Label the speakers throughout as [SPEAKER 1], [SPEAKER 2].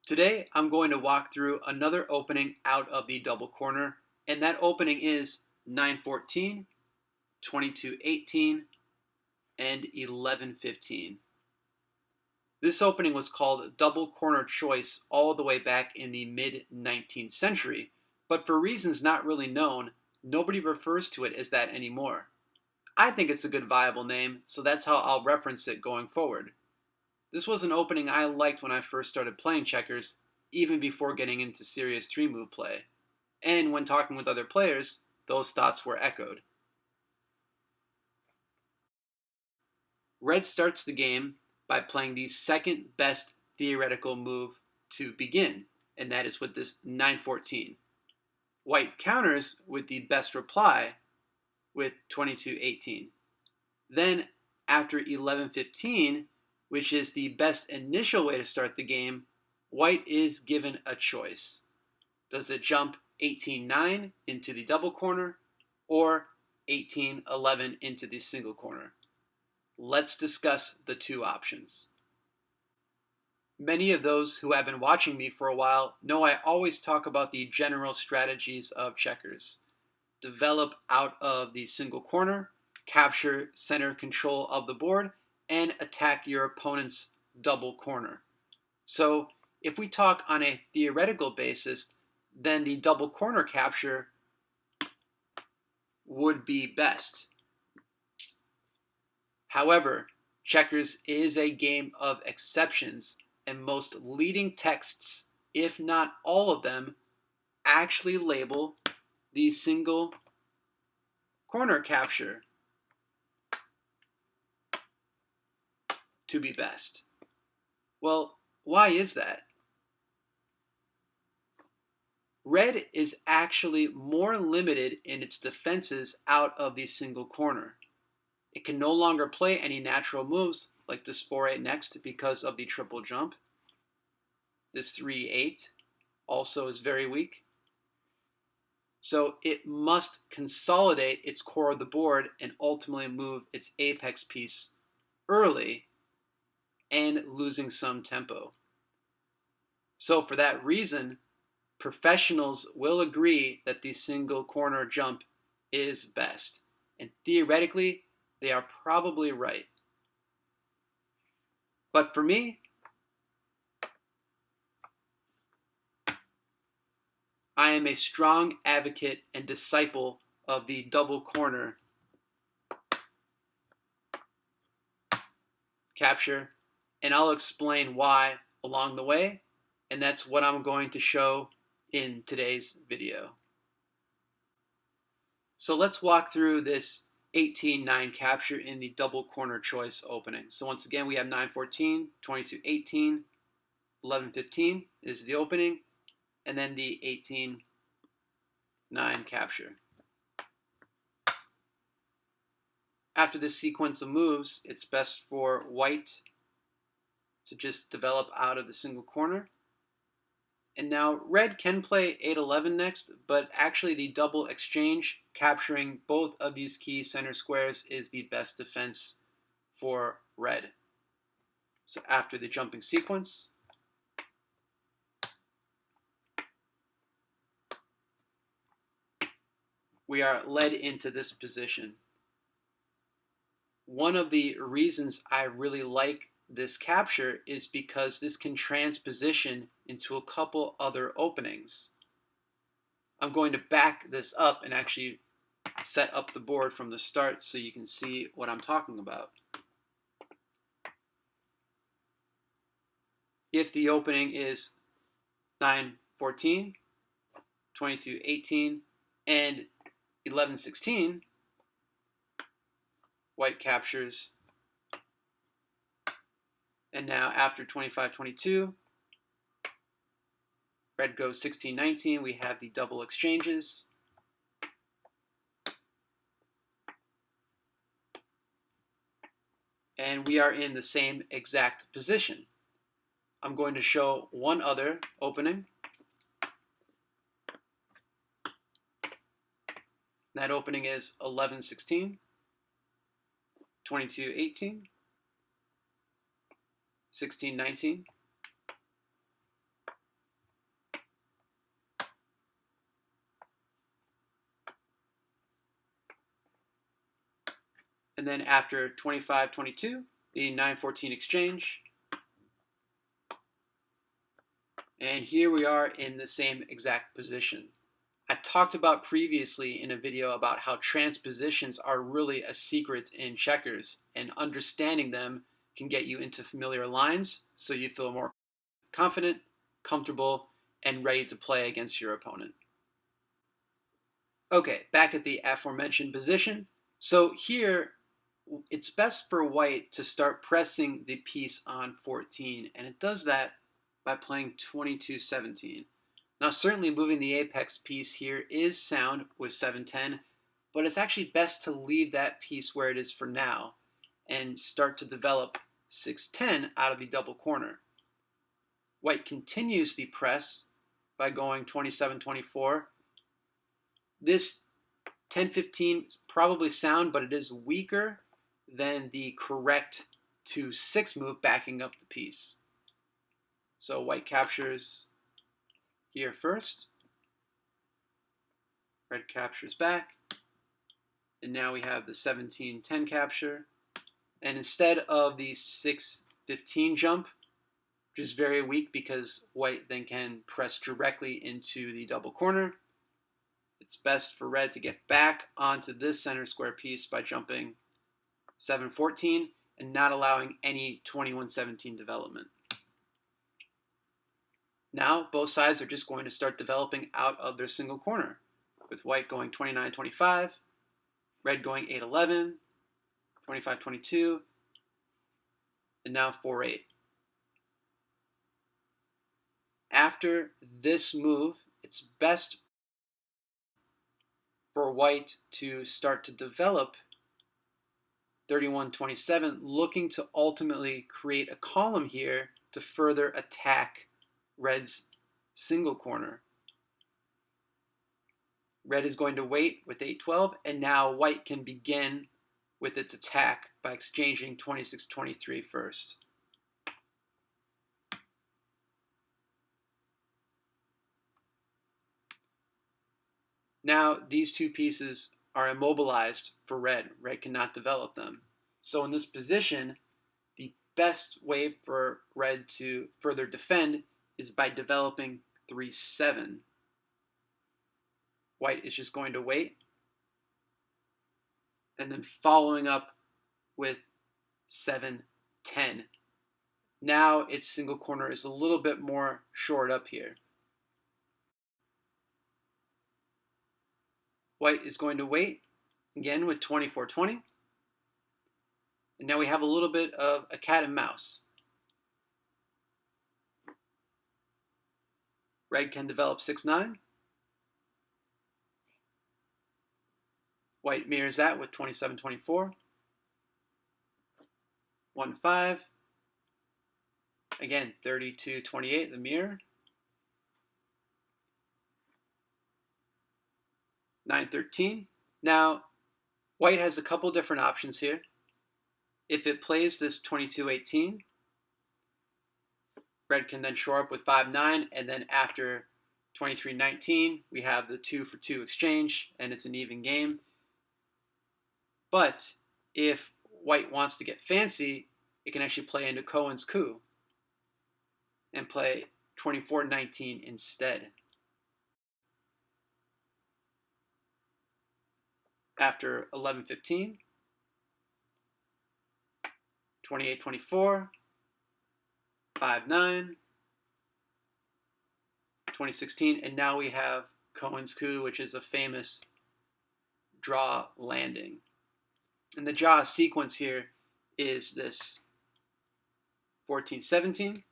[SPEAKER 1] Today, I'm going to walk through another opening out of the double corner, and that opening is 9-14, 22-18, and 11-15. This opening was called double corner choice all the way back in the mid-19th century, but for reasons not really known, nobody refers to it as that anymore. I think it's a good viable name, so that's how I'll reference it going forward. This was an opening I liked when I first started playing checkers, even before getting into serious 3-move play. And when talking with other players, those thoughts were echoed. Red starts the game by playing the second best theoretical move to begin, and that is with this 9-14. White counters with the best reply with 22-18. Then, after 11-15, which is the best initial way to start the game, White is given a choice. Does it jump 18-9 into the double corner or 18-11 into the single corner? Let's discuss the two options. Many of those who have been watching me for a while know I always talk about the general strategies of checkers. Develop out of the single corner, capture center control of the board, and attack your opponent's double corner. So if we talk on a theoretical basis, then the double corner capture would be best. However, checkers is a game of exceptions, and most leading texts, if not all of them, actually label the single corner capture to be best. Well, why is that? Red is actually more limited in its defenses out of the single corner. It can no longer play any natural moves like this 4-8 next because of the triple jump. This 3-8 also is very weak. So it must consolidate its core of the board and ultimately move its apex piece early and losing some tempo. So for that reason, professionals will agree that the single corner jump is best. And theoretically, they are probably right. But for me, I am a strong advocate and disciple of the double corner capture, and I'll explain why along the way, and that's what I'm going to show in today's video. So let's walk through this 18-9 capture in the double corner choice opening. So once again, we have 9-14, 22-18, 11-15 is the opening, and then the 18-9 capture. After this sequence of moves, it's best for White to just develop out of the single corner. And now Red can play 8-11 next, but actually the double exchange, capturing both of these key center squares, is the best defense for Red. So after the jumping sequence, we are led into this position. One of the reasons I really like this capture is because this can transposition into a couple other openings. I'm going to back this up and actually set up the board from the start so you can see what I'm talking about. If the opening is 9-14, 22-18, and 11-16, White captures. And now after 25-22, Red goes 16-19. We have the double exchanges. And we are in the same exact position. I'm going to show one other opening. That opening is 11-16, 22-18, 16-19, And then after 25-22, the 9-14 exchange. And here we are in the same exact position. I talked about previously in a video about how transpositions are really a secret in checkers, and understanding them can get you into familiar lines so you feel more confident, comfortable, and ready to play against your opponent. Okay, back at the aforementioned position. So here, it's best for white to start pressing the piece on 14, and it does that by playing 22-17. Now certainly moving the apex piece here is sound with 7-10, but it's actually best to leave that piece where it is for now and start to develop 6-10 out of the double corner. White continues the press by going 27-24. This 10-15 is probably sound, but it is weaker than the correct 2-6 move backing up the piece. So white captures here first. Red captures back. And now we have the 17-10 capture. And instead of the 6-15 jump, which is very weak because white then can press directly into the double corner, it's best for red to get back onto this center square piece by jumping 7-14 and not allowing any 21-17 development. Now both sides are just going to start developing out of their single corner, with white going 29-25, red going 8-11, 25-22, and now 4-8. After this move, it's best for white to start to develop 31-27, looking to ultimately create a column here to further attack red's single corner. Red is going to wait with 8-12, and now white can begin with its attack by exchanging 26-23 first. Now these two pieces are immobilized for red. Red cannot develop them. So in this position, the best way for red to further defend is by developing 3-7. White is just going to wait, and then following up with 7-10. Now its single corner is a little bit more shored up here. White is going to wait, again with 24-20. And now we have a little bit of a cat and mouse. Red can develop 6-9. White mirrors that with 27-24. 1-5. Again, 32-28, the mirror. 9-13. Now, white has a couple different options here. If it plays this 22-18, red can then shore up with 5-9, and then after 23-19, we have the 2-for-2 exchange, and it's an even game. But if white wants to get fancy, it can actually play into Cohen's coup and play 24-19 instead. After 11-15, 28-24, 5-9, 2016, and now we have Cohen's coup, which is a famous draw landing. And the draw sequence here is this 14-17.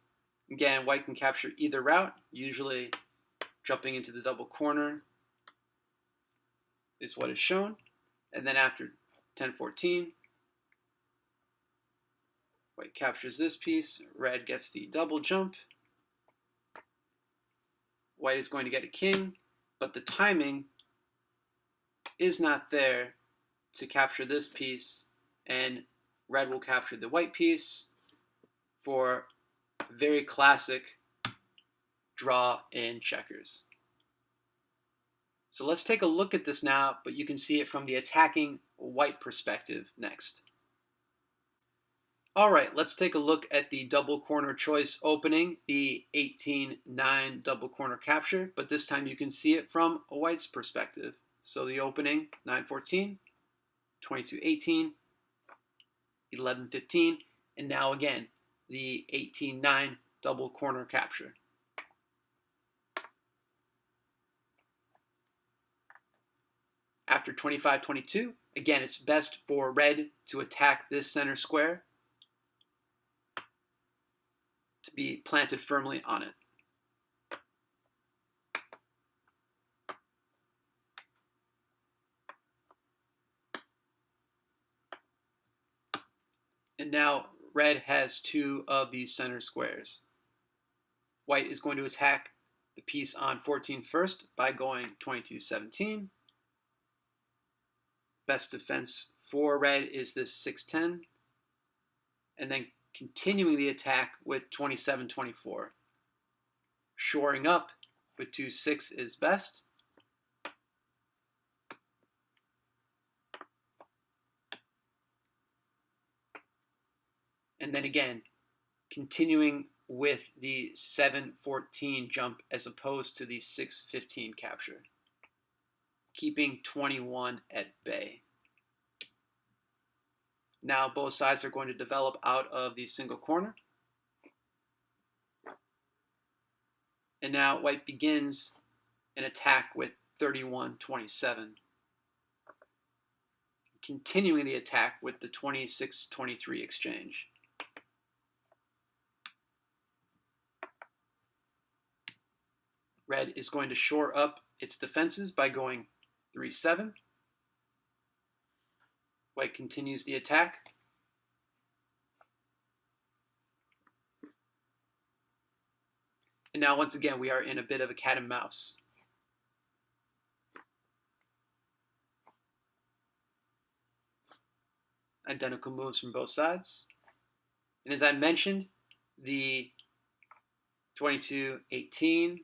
[SPEAKER 1] Again, white can capture either route, usually jumping into the double corner is what is shown. And then after 10-14, white captures this piece, red gets the double jump. White is going to get a king, but the timing is not there to capture this piece, and red will capture the white piece for a very classic draw in checkers. So let's take a look at this now, but you can see it from the attacking white perspective next. All right, let's take a look at the double corner choice opening, the 18-9 double corner capture, but this time you can see it from a white's perspective. So the opening, 9-14, 22-18, 11-15, and now again, the 18-9 double corner capture. After 25-22, again, it's best for red to attack this center square to be planted firmly on it. And now red has two of these center squares. White is going to attack the piece on 14 first by going 22-17. Best defense for red is this 6-10. And then continuing the attack with 27-24. Shoring up with 2-6 is best. And then again, continuing with the 7-14 jump as opposed to the 6-15 capture, keeping 21 at bay. Now both sides are going to develop out of the single corner. And now white begins an attack with 31-27. Continuing the attack with the 26-23 exchange. Red is going to shore up its defenses by going 3-7. White continues the attack. And now once again we are in a bit of a cat and mouse. Identical moves from both sides. And as I mentioned, the 22-18,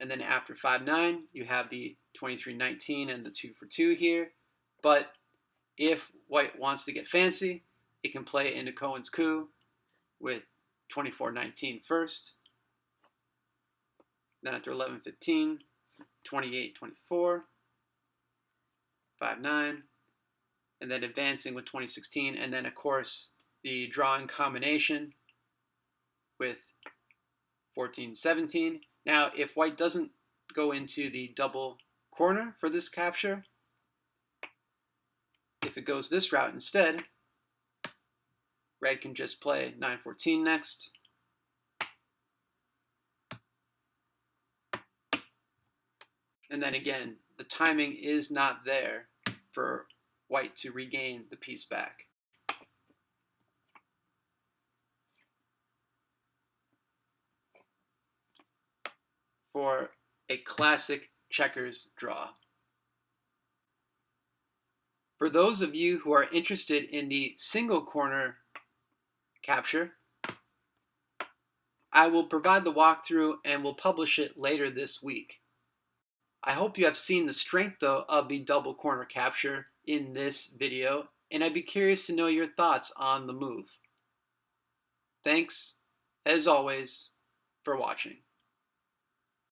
[SPEAKER 1] and then after 5-9, you have the 23-19 and the 2-for-2 here. But if white wants to get fancy, it can play into Cohen's coup with 24-19 first. Then after 11-15, 28-24, 5-9, and then advancing with 20-16, and then of course the drawing combination with 14-17. Now, if white doesn't go into the double corner for this capture, if it goes this route instead, red can just play 9-14 next. And then again, the timing is not there for white to regain the piece back. For a classic checkers draw. For those of you who are interested in the single corner capture, I will provide the walkthrough and will publish it later this week. I hope you have seen the strength though of the double corner capture in this video, and I'd be curious to know your thoughts on the move. Thanks, as always, for watching.